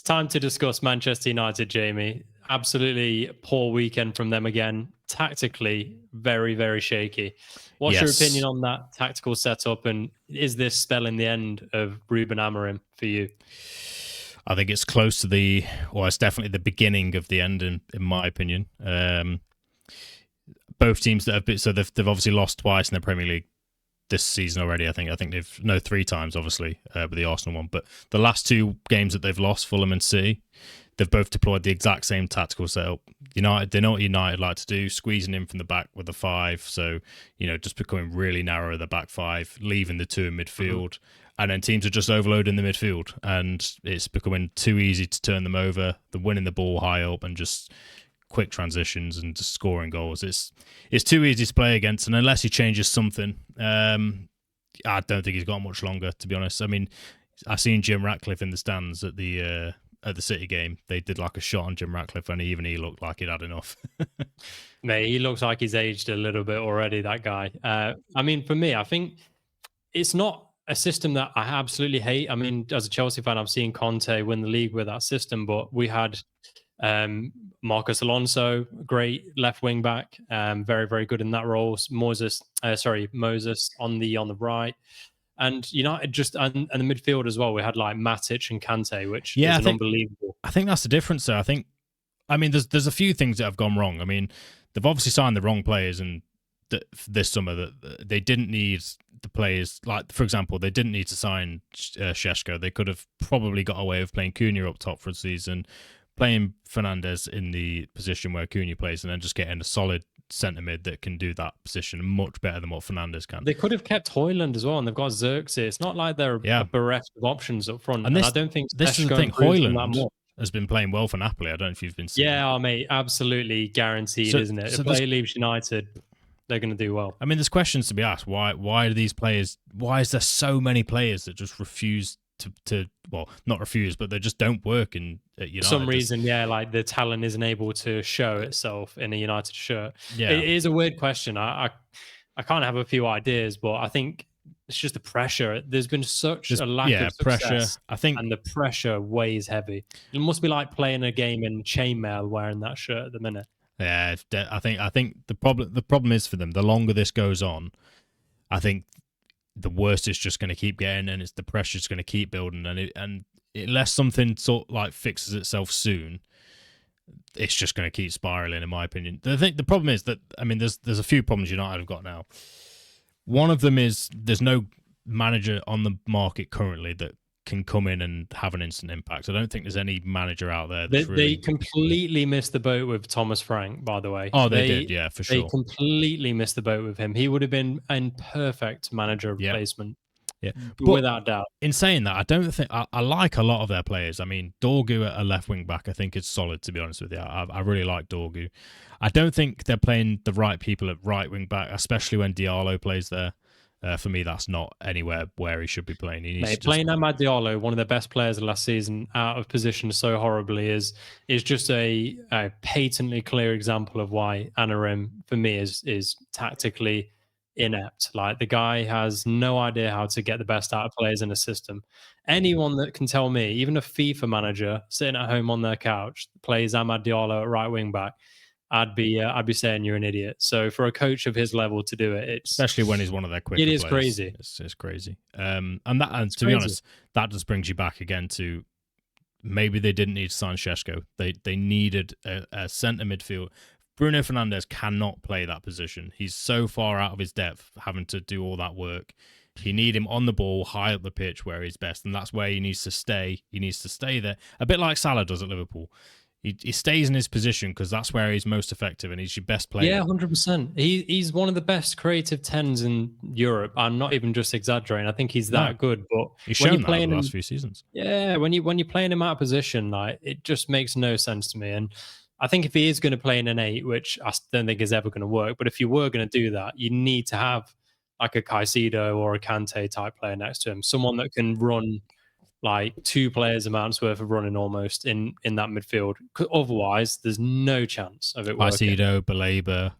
It's time to discuss Manchester United, Jamie. Absolutely poor weekend from them again. Tactically, very, very shaky. What's your opinion on that tactical setup? And is this spelling the end of Ruben Amorim for you? I think it's close to it's definitely the beginning of the end, in my opinion. Both teams that have been, so they've obviously lost twice in the Premier League this season already. I think they've 3 times, obviously, with the Arsenal one. But the last 2 games that they've lost, Fulham and City, they've both deployed the exact same tactical setup. United, they know what United like to do, squeezing in from the back with the 5. So, just becoming really narrow the back 5, leaving the 2 in midfield. And then teams are just overloading the midfield. And it's becoming too easy to turn them over. They're winning the ball high up and just quick transitions and just scoring goals. It's too easy to play against. And unless he changes something, I don't think he's got much longer, to be honest. I mean, I seen Jim Ratcliffe in the stands at the City game. They did like a shot on Jim Ratcliffe, and even he looked like he'd had enough. Mate, he looks like he's aged a little bit already, that guy. I mean, for me, I think it's not a system that I absolutely hate. I mean, as a Chelsea fan, I've seen Conte win the league with that system, but we had Marcus Alonso, great left wing back, very, very good in that role. Moses on the right. And United and the midfield as well. We had like Matic and Kante, which is unbelievable. I think that's the difference there. There's a few things that have gone wrong. I mean, they've obviously signed the wrong players, and this summer that they didn't need the players. Like, for example, they didn't need to sign Šeško. They could have probably got away with playing Cunha up top for a season, playing Fernandes in the position where Cunha plays, and then just getting a solid centre mid that can do that position much better than what Fernandes can. They could have kept Højlund as well, and they've got Xerxes. It's not like they're bereft of options up front. And I don't think this is the thing. Højlund has been playing well for Napoli. I don't know if you've been seeing. Yeah, mate, absolutely guaranteed, isn't it? If they leaves United, they're going to do well. I mean, there's questions to be asked. Why do these players? Why is there so many players that just refuse to not refuse, but they just don't work at United? For some reason, like the talent isn't able to show itself in a United shirt. Yeah, it is a weird question. I kind of have a few ideas, but I think it's just the pressure. There's been such a lack of success, pressure. I think, and the pressure weighs heavy. It must be like playing a game in chainmail wearing that shirt at the minute. Yeah, I think the problem is for them. The longer this goes on, I think the worse it's just going to keep getting, and the pressure's going to keep building, and unless something sort of like fixes itself soon, it's just going to keep spiraling, in my opinion. I think the problem is that, I mean, there's a few problems United have got now. One of them is there's no manager on the market currently that can come in and have an instant impact. I don't think there's any manager out there that's they completely missed the boat with Thomas Frank, by the way. Oh, they did, yeah, for sure. They completely missed the boat with him. He would have been a perfect manager replacement. Yeah, without doubt. In saying that, I don't think I like a lot of their players. I mean, Dorgu at a left wing back, I think is solid, to be honest with you. I really like Dorgu. I don't think they're playing the right people at right wing back, especially when Diallo plays there. For me, that's not anywhere where he should be playing. Playing Amad Diallo, one of the best players of last season, out of position so horribly is just a patently clear example of why Amorim, for me, is tactically inept. Like, the guy has no idea how to get the best out of players in a system. Anyone that can tell me, even a FIFA manager sitting at home on their couch, plays Amad Diallo at right wing back, I'd be saying you're an idiot. So for a coach of his level to do it, especially when he's one of their quicker players, crazy. It's crazy. And to be honest, that just brings you back again to maybe they didn't need to sign Šeško. They needed a centre midfield. Bruno Fernandes cannot play that position. He's so far out of his depth, having to do all that work. You need him on the ball, high up the pitch, where he's best, and that's where he needs to stay. He needs to stay there, a bit like Salah does at Liverpool. He stays in his position because that's where he's most effective and he's your best player. Yeah, 100%. He's one of the best creative 10s in Europe. I'm not even just exaggerating. I think he's that good. But he's shown that over the last few seasons. Yeah, when you're playing him out of position, like, it just makes no sense to me. And I think if he is going to play in an 8, which I don't think is ever going to work, but if you were going to do that, you need to have like a Caicedo or a Kante type player next to him, someone that can run like 2 players' amounts worth of running almost in that midfield. Otherwise, there's no chance of it working. Caicedo, Baleba,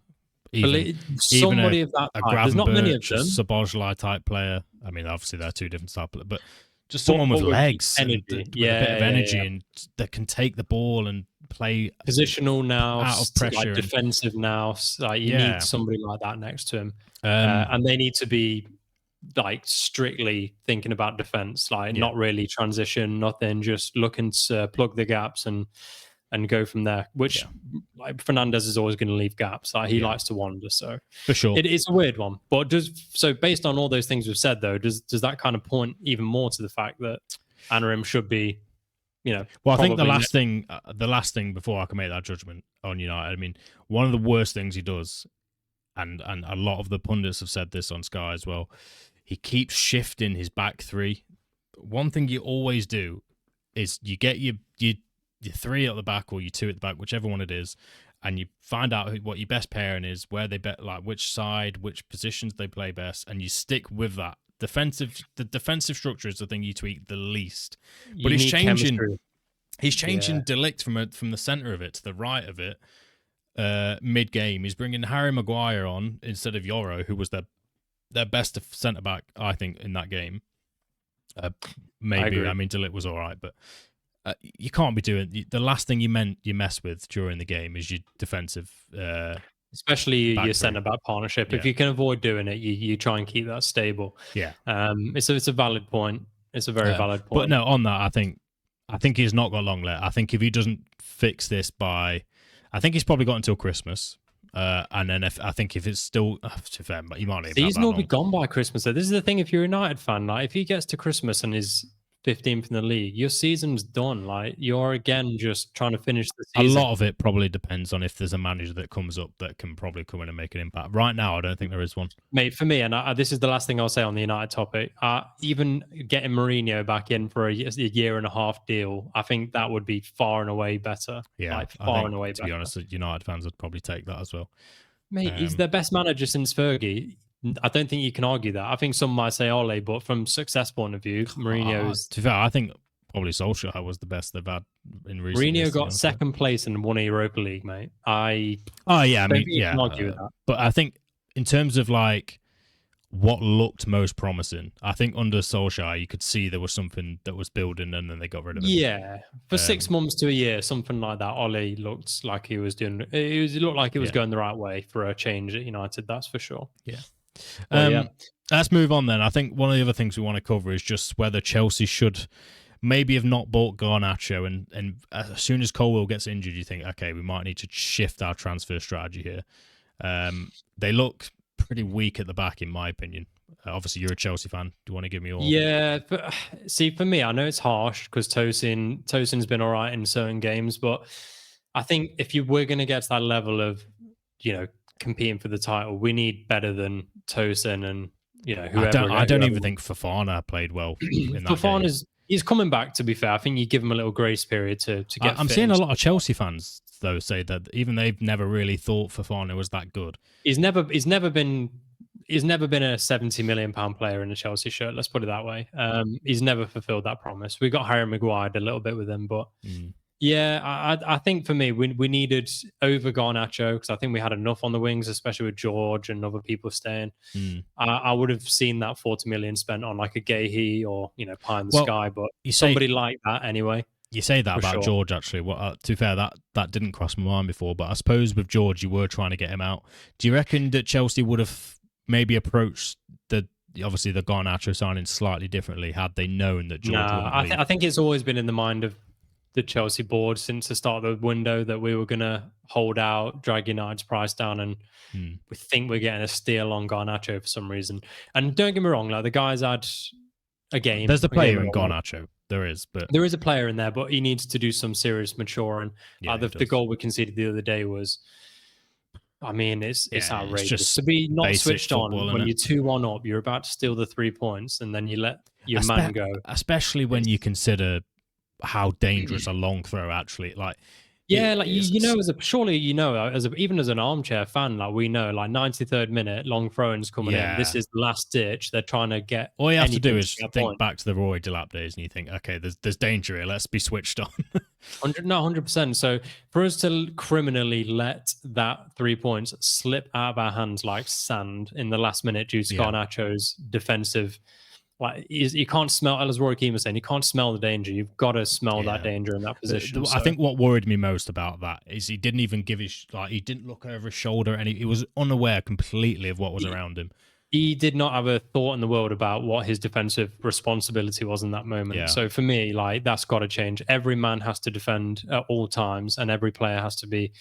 somebody of that type. There's not many of them. Szoboszlai type player. I mean, obviously they're 2 different types, but just someone with legs energy. and with a bit of energy and that can take the ball and play positional now, out of pressure, like defensive now. Like you need somebody like that next to him, and they need to be like strictly thinking about defense, like not really transition, nothing, just looking to plug the gaps and go from there. Which like Fernandez is always going to leave gaps. Like he likes to wander, so for sure it's a weird one. But based on all those things we've said, though, does that kind of point even more to the fact that Amorim should be, well, I think the last thing before I can make that judgment on United, I mean, one of the worst things he does, and a lot of the pundits have said this on Sky as well, he keeps shifting his back three. One thing you always do is you get your three at the back or your two at the back, whichever one it is, and you find out what your best pairing is, where they bet, like which side, which positions they play best, and you stick with that. The defensive structure is the thing you tweak the least. But he's changing. Chemistry. He's changing Delict from the center of it to the right of it mid game. He's bringing Harry Maguire on instead of Yoro, who was their best centre back, I think, in that game. Maybe I mean Delict was all right, but you can't be doing the last thing you mess with during the game is your defensive. Especially your centre-back partnership. If you can avoid doing it, you try and keep that stable. Yeah. It's a valid point. It's a very valid point. But no, on that, I think he's not got long left. I think if he doesn't fix this I think he's probably got until Christmas. And then if it's still, to fair, but he might not. He's not be gone by Christmas. So this is the thing. If you're a United fan, like if he gets to Christmas and is 15th in the league, your season's done. Like you're again just trying to finish the season. A lot of it probably depends on if there's a manager that comes up that can probably come in and make an impact. Right now, I don't think there is one. Mate, for me, and this is the last thing I'll say on the United topic, even getting Mourinho back in for a year and a half deal, I think that would be far and away better. Yeah, like far and away better. To be honest, United fans would probably take that as well. Mate, he's their best manager since Fergie. I don't think you can argue that. I think some might say Ole, but from success point of view, Mourinho's... To be fair, I think probably Solskjaer was the best they've had in recent years. Mourinho got second place and won a Europa League, mate. I mean, you can argue with that. But I think in terms of like what looked most promising, I think under Solskjaer, you could see there was something that was building and then they got rid of it. Yeah. For 6 months to a year, something like that, Ole looked like he was doing... It looked like it was going the right way for a change at United, that's for sure. Yeah. Let's move on then. I think one of the other things we want to cover is just whether Chelsea should maybe have not bought Garnacho, and as soon as Colwill gets injured, you think, okay, we might need to shift our transfer strategy here. They look pretty weak at the back, in my opinion. Obviously, you're a Chelsea fan. Do you want to give me your... Yeah, but see, for me, I know it's harsh because Tosin's been all right in certain games, but I think if we're going to get to that level of, competing for the title, we need better than Tosin and whoever. I don't even think Fofana played well in that Fofana's he's coming back, to be fair. I think you give him a little grace period to get I'm seeing a lot of Chelsea fans though say that even they've never really thought Fofana was that good. He's never been a 70 million pound player in a Chelsea shirt, let's put it that way. He's never fulfilled that promise. We got Harry Maguire a little bit with him, but yeah, I think for me, we needed over Garnacho because I think we had enough on the wings, especially with George and other people staying. I would have seen that 40 million spent on like a Gahey or Pie in the Sky, but somebody like that anyway. You say that about George, actually. Well, to be fair, that didn't cross my mind before, but I suppose with George, you were trying to get him out. Do you reckon that Chelsea would have maybe approached obviously the Garnacho signing slightly differently had they known that George wouldn't leave? I think it's always been in the mind of the Chelsea board since the start of the window that we were going to hold out, drag United's price down, and we think we're getting a steal on Garnacho for some reason. And don't get me wrong, like the guys had a game. There's the player in Garnacho. There is a player in there, but he needs to do some serious maturing. The goal we conceded the other day was, I mean, it's outrageous. It's just to be not switched on football, when you're 2-1 up, you're about to steal the 3 points, and then you let your man go. Especially when you consider how dangerous a long throw actually even as an armchair fan, like we know, like 93rd minute long throw-ins coming in, this is the last ditch. They're trying to get all you have to do is think back to the Roy Delap days and you think, okay, there's danger here, let's be switched on. 100%. So for us to criminally let that 3 points slip out of our hands like sand in the last minute due to Garnacho's defensive Like you can't smell, as Roy Keane was saying, you can't smell the danger. You've got to smell that danger in that position. I think what worried me most about that is he didn't even give he didn't look over his shoulder, and he was unaware completely of what was around him. He did not have a thought in the world about what his defensive responsibility was in that moment. Yeah. So for me, like, that's got to change. Every man has to defend at all times, and every player has to be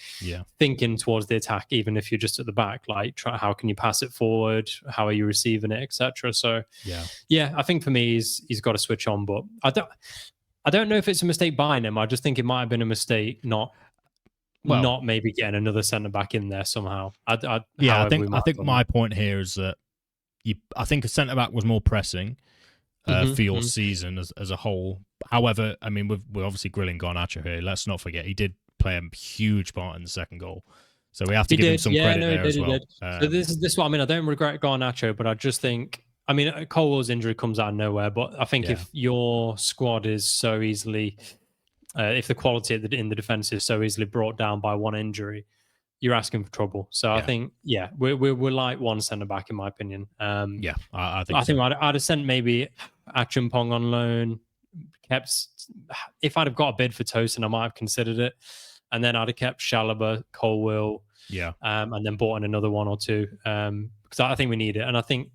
thinking towards the attack, even if you're just at the back. Like, how can you pass it forward? How are you receiving it, etc. So yeah, I think for me, he's got to switch on. But I don't know if it's a mistake buying him. I just think it might have been a mistake not maybe getting another centre back in there somehow. I think my point here is that I think a centre back was more pressing for your season as a whole. However, I mean, we're obviously grilling Garnacho here. Let's not forget he did play a huge part in the second goal, so we have to give him some credit there as well. So this is what I mean. I don't regret Garnacho, but I just think, I mean, Colwell's injury comes out of nowhere, but I think if your squad is so easily, if the quality in the defense is so easily brought down by one injury, you're asking for trouble. So I think, we're like one centre back in my opinion. I think I'd have sent maybe Achimpong on loan. If I'd have got a bid for Tosin, I might have considered it, and then I'd have kept Chalobah, Colwill, and then bought in another one or two because I think we need it. And I think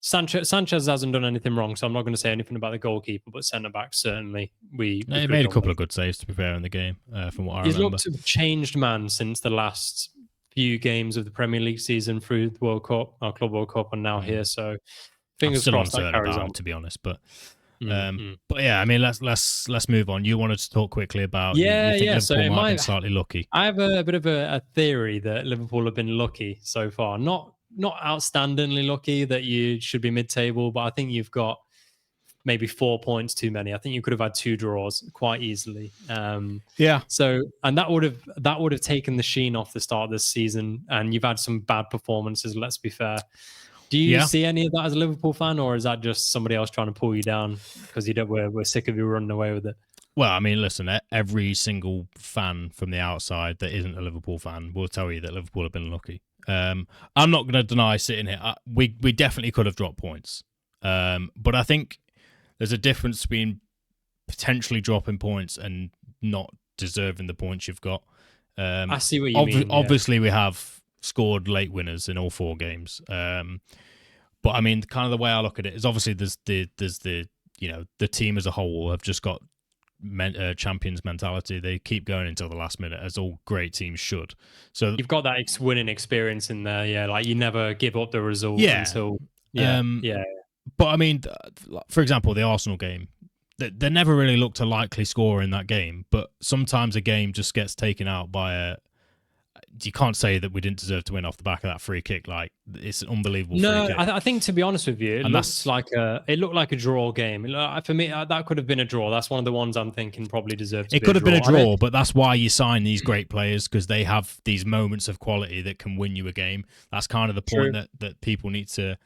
Sanchez hasn't done anything wrong, so I'm not going to say anything about the goalkeeper, but centre back certainly he made a couple of good saves, to be fair, in the game. From what I remember, he's looked a changed man since the last few games of the Premier League season through the World Cup, our Club World Cup, and now here. So fingers crossed that carries on. To be honest, but yeah, I mean, let's move on. You wanted to talk quickly about so Liverpool might have been slightly lucky. I have a bit of a theory that Liverpool have been lucky so far. Not outstandingly lucky that you should be mid-table, but I think you've got maybe 4 points too many. I think you could have had 2 draws quite easily. So, and that would have taken the sheen off the start of this season. And you've had some bad performances. Let's be fair. Do you see any of that as a Liverpool fan, or is that just somebody else trying to pull you down because we're sick of you running away with it? Well, I mean, listen, every single fan from the outside that isn't a Liverpool fan will tell you that Liverpool have been lucky. I'm not going to deny sitting here. We definitely could have dropped points. But I think there's a difference between potentially dropping points and not deserving the points you've got. I see what you mean. Obviously, we have scored late winners in all 4 games. But I mean, kind of the way I look at it is obviously there's the the team as a whole have just got champions mentality. They keep going until the last minute, as all great teams should. So you've got that winning experience in there, like you never give up the result until But I mean, for example, the Arsenal game, they never really looked a likely scorer in that game. But sometimes a game just gets taken out by you can't say that we didn't deserve to win off the back of that free kick. Like, it's an unbelievable free kick. I think, to be honest with you, it looked like a draw game. For me, that could have been a draw. That's one of the ones I'm thinking probably deserved to be a draw. It could have been a draw, but that's why you sign these great players, because they have these moments of quality that can win you a game. That's kind of the point that people need to...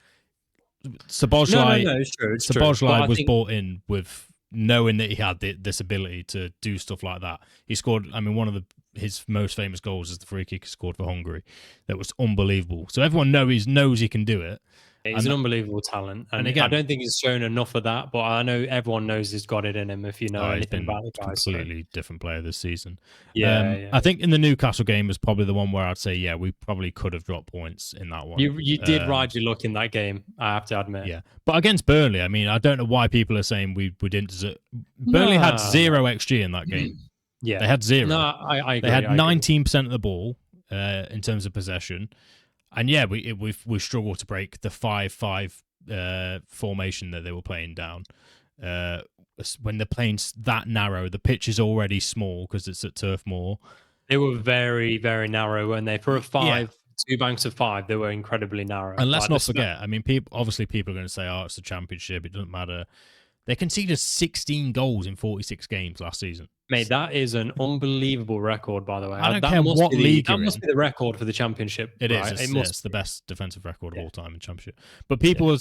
Szoboszlai was bought in with knowing that he had this ability to do stuff like that. He scored, I mean, one of his most famous goals is the free kick he scored for Hungary. That was unbelievable. So everyone knows he can do it. He's an unbelievable talent. And again, I don't think he's shown enough of that, but I know everyone knows he's got it in him if you know anything about the guy. Completely different player this season. I think in the Newcastle game was probably the one where I'd say, we probably could have dropped points in that one. You did ride your luck in that game, I have to admit. Yeah. But against Burnley, I mean, I don't know why people are saying we didn't deserve... Burnley had 0 XG in that game. Yeah. They had 0. No, I agree. They had 19% of the ball in terms of possession. And we've struggled to break the 5-5 formation that they were playing down. When they're playing that narrow, the pitch is already small because it's at Turf Moor. They were very, very narrow, weren't they? For a 2 banks of 5, they were incredibly narrow. And let's not forget, I mean, people are going to say, it's the Championship, it doesn't matter. They conceded 16 goals in 46 games last season. Mate, that is an unbelievable record, by the way. I don't care what league you're in. That must be the record for the Championship. It is. It's the best defensive record of all time in Championship. But people are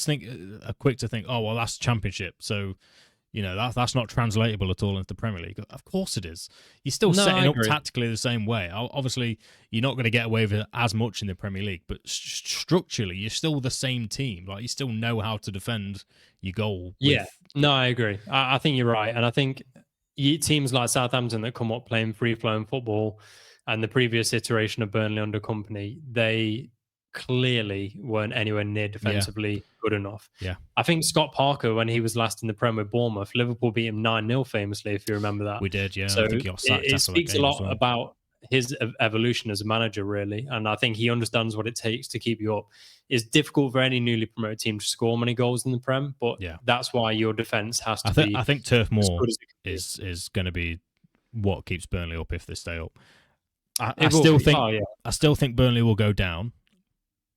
quick to think, well, that's Championship. So You know, that's not translatable at all into the Premier League. Of course it is. You're still No, I setting up agree. tactically the same way. Obviously, you're not going to get away with it as much in the Premier League, but structurally, you're still the same team. Like, you still know how to defend your goal. Yeah, no, I agree. I think you're right. And I think teams like Southampton that come up playing free-flowing football and the previous iteration of Burnley under Company, they clearly weren't anywhere near defensively good enough. Yeah. I think Scott Parker, when he was last in the Prem with Bournemouth, Liverpool beat him 9-0 famously, if you remember that. We did, yeah. So I think he got sacked it after that speaks a game lot as well. about his evolution as a manager, really. And I think he understands what it takes to keep you up. It's difficult for any newly promoted team to score many goals in the Prem, but that's why your defence has to be. I think Turf Moor as is going to be what keeps Burnley up if they stay up. I still think Burnley will go down,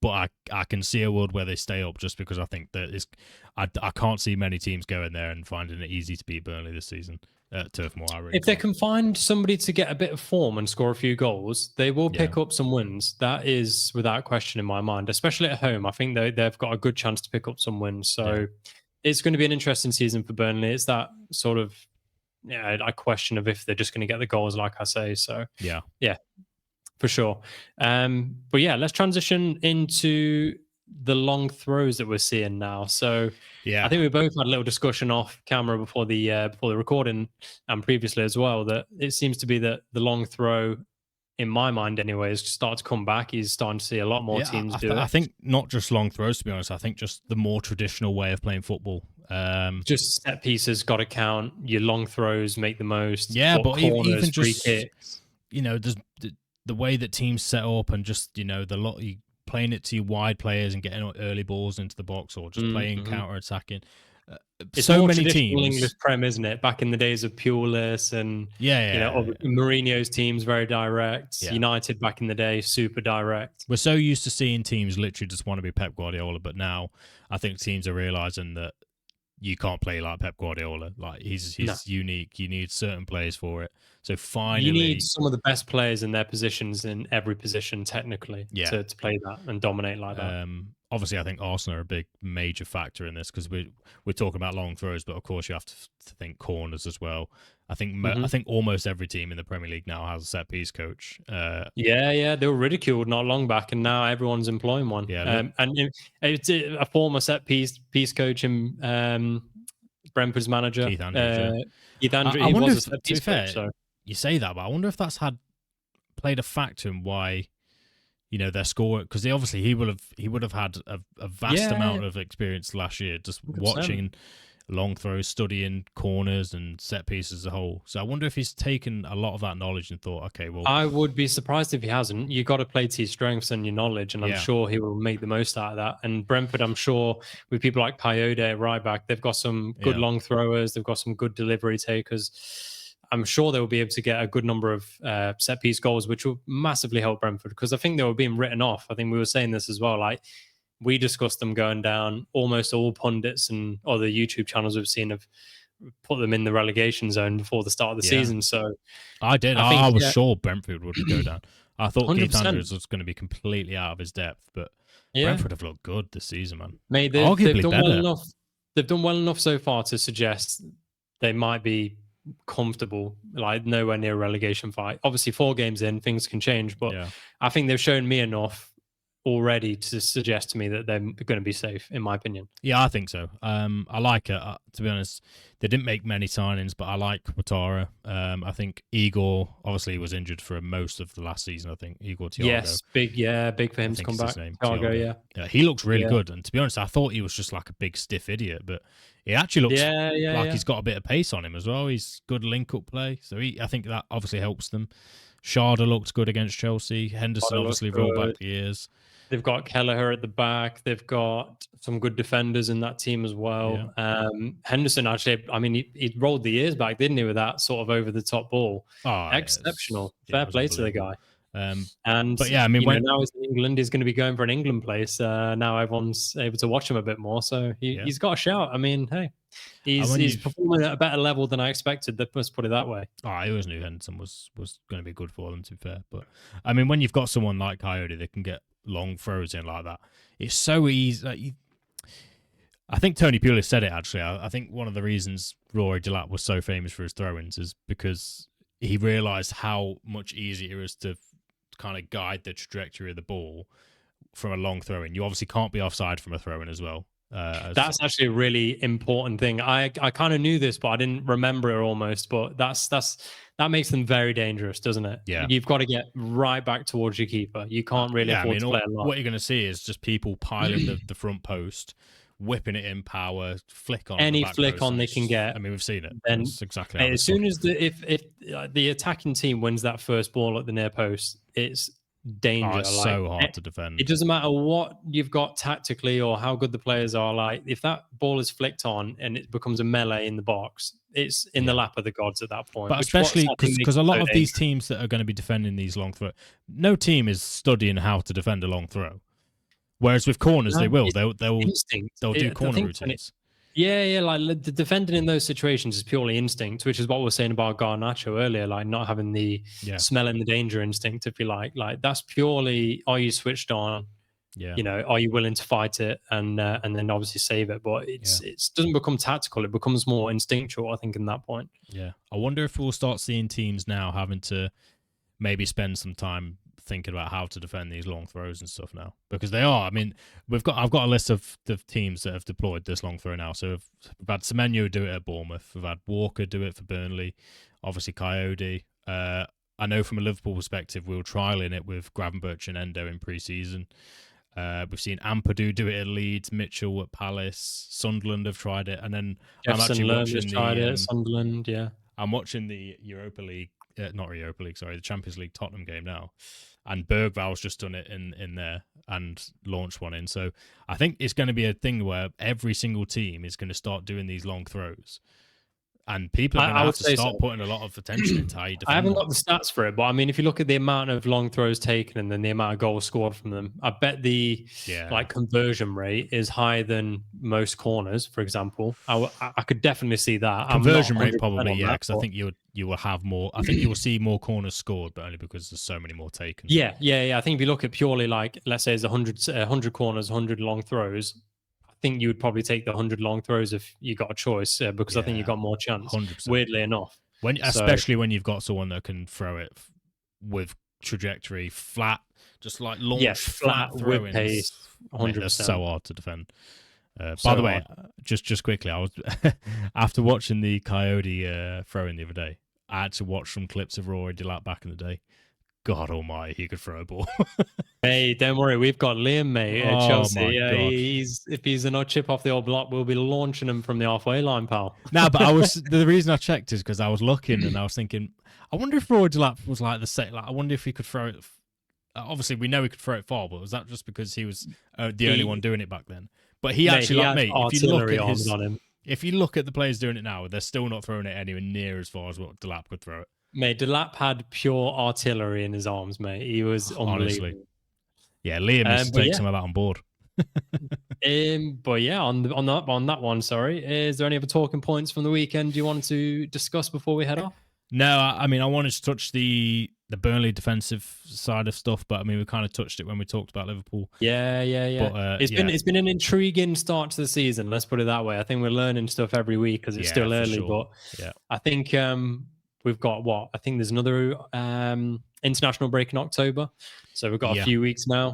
but I can see a world where they stay up just because I think that I can't see many teams going there and finding it easy to beat Burnley this season at Turf Moor. If they can find somebody to get a bit of form and score a few goals, they will pick up some wins. That is without question in my mind, especially at home. I think they've got a good chance to pick up some wins. So it's going to be an interesting season for Burnley. It's that sort of I question of if they're just going to get the goals, like I say. So yeah, for sure. But yeah, let's transition into the long throws that we're seeing now. So I think we both had a little discussion off camera before the recording and previously as well, that it seems to be that the long throw, in my mind anyway, is starting to come back. He's starting to see a lot more teams do it. I think not just long throws, to be honest. I think just the more traditional way of playing football. Just set pieces got to count. Your long throws make the most. Yeah, but corners, even just kicks. There's the way that teams set up and just you playing it to your wide players and getting early balls into the box or just playing counter attacking. It's so more many traditional teams. English Prem, isn't it? Back in the days of Pulis and Mourinho's teams, very direct. United back in the day, super direct. We're so used to seeing teams literally just want to be Pep Guardiola, but now I think teams are realizing that you can't play like Pep Guardiola. Like he's unique. You need certain players for it. So finally, you need some of the best players in their positions in every position, technically, to play that and dominate like that. Obviously, I think Arsenal are a big major factor in this because we're talking about long throws, but of course you have to think corners as well. I think almost every team in the Premier League now has a set piece coach. They were ridiculed not long back, and now everyone's employing one. And it's a former set piece coach and Brentford's manager, Keith Andrews. I wonder was a set piece fair, coach. So. You say that, but I wonder if that's played a factor in why their score, because he would have had a vast amount of experience last year just 100%. Watching long throws, studying corners and set pieces as a whole. So I wonder if he's taken a lot of that knowledge and thought, okay, well, I would be surprised if he hasn't. You got to play to your strengths and your knowledge, and I'm sure he will make the most out of that. And Brentford, I'm sure, with people like Coyote at right back, they've got some good long throwers, they've got some good delivery takers. I'm sure they will be able to get a good number of set piece goals, which will massively help Brentford, because I think they were being written off. I think we were saying this as well. Like, we discussed them going down. Almost all pundits and other YouTube channels we've seen have put them in the relegation zone before the start of the season. So I did. I was sure Brentford would go down. I thought 100%. Keith Andrews was going to be completely out of his depth, but Brentford have looked good this season, man. Mate, they've done well enough. They've done well enough so far to suggest they might be comfortable, like nowhere near a relegation fight. Obviously, 4 games in, things can change, but I think they've shown me enough already to suggest to me that they're going to be safe, in my opinion. Yeah, I think so. I like it. To be honest, they didn't make many signings, but I like Ouattara. I think Igor obviously was injured for most of the last season. I think Igor Thiago. Yes, big for him to come back. Thiago, he looks really good. And to be honest, I thought he was just like a big stiff idiot, but he actually looks like he's got a bit of pace on him as well. He's good link-up play, so I think that obviously helps them. Sharda looked good against Chelsea. Henderson obviously rolled back the years. They've got Kelleher at the back. They've got some good defenders in that team as well. Yeah. Henderson, actually, I mean, he rolled the years back, didn't he, with that sort of over-the-top ball? Oh, exceptional. Fair play to the guy. But yeah, I mean, now he's in England. He's going to be going for an England place. Now everyone's able to watch him a bit more. So he's got a shout. I mean, hey, he's performing at a better level than I expected. Let's put it that way. I always knew Henderson was going to be good for them, to be fair. But I mean, when you've got someone like Coyote that can get long throws in like that, it's so easy. I think Tony Pulis said it, actually. I think one of the reasons Rory Delap was so famous for his throw-ins is because he realised how much easier it is to kind of guide the trajectory of the ball from a long throw-in. You obviously can't be offside from a throw-in as well. That's actually a really important thing. I kind of knew this, but I didn't remember it almost. But that makes them very dangerous, doesn't it? Yeah. You've got to get right back towards your keeper. You can't really afford to play a lot. What you're going to see is just people piling the front post, whipping it in power, flick on any the back flick post, on they can get. I mean, we've seen it. Then that's exactly how as soon as if the attacking team wins that first ball at the near post, it's danger. It's so hard to defend. It doesn't matter what you've got tactically or how good the players are. Like if that ball is flicked on and it becomes a melee in the box, it's in the lap of the gods at that point. But especially because a lot of these teams that are going to be defending these long throws, no team is studying how to defend a long throw. Whereas with corners, they will. They'll do corner routines. Yeah, like the defending in those situations is purely instinct, which is what we were saying about Garnacho earlier, like not having the smelling the danger instinct, if you like. Like that's purely, are you switched on? Yeah. You know, are you willing to fight it and then obviously save it? But it doesn't become tactical; it becomes more instinctual, I think, in that point. Yeah, I wonder if we'll start seeing teams now having to maybe spend some time thinking about how to defend these long throws and stuff now, because they are. I mean, I've got a list of the teams that have deployed this long throw now. So we've had Semenyo do it at Bournemouth. We've had Walker do it for Burnley. Obviously, Coyote. I know from a Liverpool perspective, we were trialing it with Gravenberch and Endo in pre-season. We've seen Ampadu do it at Leeds, Mitchell at Palace, Sunderland have tried it, and then I'm actually watching Sunderland. Yeah, I'm watching the Europa League. Not Europa League, sorry, the Champions League Tottenham game now. And Bergval's just done it in there and launched one in. So I think it's going to be a thing where every single team is going to start doing these long throws. And people are going to have to start putting a lot of attention into how you defend. I haven't got the stats for it, but I mean, if you look at the amount of long throws taken and then the amount of goals scored from them, I bet the conversion rate is higher than most corners, for example. I could definitely see that. Conversion rate probably, because I think you will have more. I think you will see more corners scored, but only because there's so many more taken. Yeah. I think if you look at purely like, let's say it's 100 corners, 100 long throws, I think you would probably take the 100 long throws if you got a choice, because I think you got more chance. 100%. Weirdly enough, especially when you've got someone that can throw it with trajectory flat, just like launch flat with pace. 100%. That's so hard to defend. By the way, just quickly, I was after watching the Coyote throw-in the other day, I had to watch some clips of Rory Delap back in the day. God almighty, he could throw a ball. Hey, don't worry, we've got Liam, mate, at Chelsea. My God. If he's a nut chip off the old block, we'll be launching him from the halfway line, pal. No, but the reason I checked is because I was looking and I was thinking, I wonder if Rory Delap was like the set. Like, I wonder if he could throw it. Obviously, we know he could throw it far, but was that just because he was the only one doing it back then? But he actually, if you look at the players doing it now, they're still not throwing it anywhere near as far as what Delap could throw it. Mate, Delap had pure artillery in his arms, mate. He was unbelievable. Honestly. Yeah, Liam needs to take some of that on board. But yeah, on that one, sorry. Is there any other talking points from the weekend you wanted to discuss before we head off? No, I mean, I wanted to touch the Burnley defensive side of stuff, but I mean, we kind of touched it when we talked about Liverpool. Yeah. But, it's been an intriguing start to the season. Let's put it that way. I think we're learning stuff every week because it's still early, but I think we've got I think there's another international break in October, so we've got a few weeks now.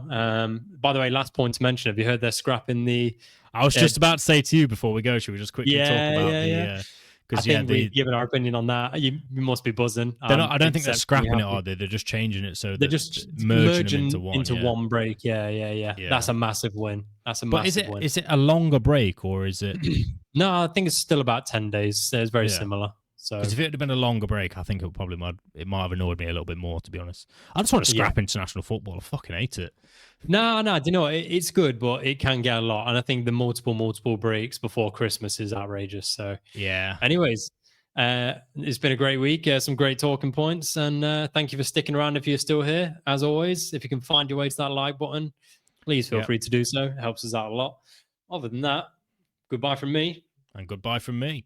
By the way, last point to mention: have you heard they're scrapping the? I was just about to say to you before we go, should we just quickly talk about because we've given our opinion on that. You must be buzzing. I don't think they're scrapping it, are they? They're just changing it so they're just merging them into one break. Yeah. That's a massive win. But is it a longer break or is it? No, I think it's still about 10 days. It's very similar. So, because if it had been a longer break, I think it might have annoyed me a little bit more, to be honest. I just want to scrap international football. I fucking hate it. No, you know, it's good, but it can get a lot. And I think the multiple breaks before Christmas is outrageous. So yeah. Anyways, it's been a great week. Some great talking points, and thank you for sticking around. If you're still here, as always, if you can find your way to that like button, please feel free to do so. It helps us out a lot. Other than that, goodbye from me, and goodbye from me.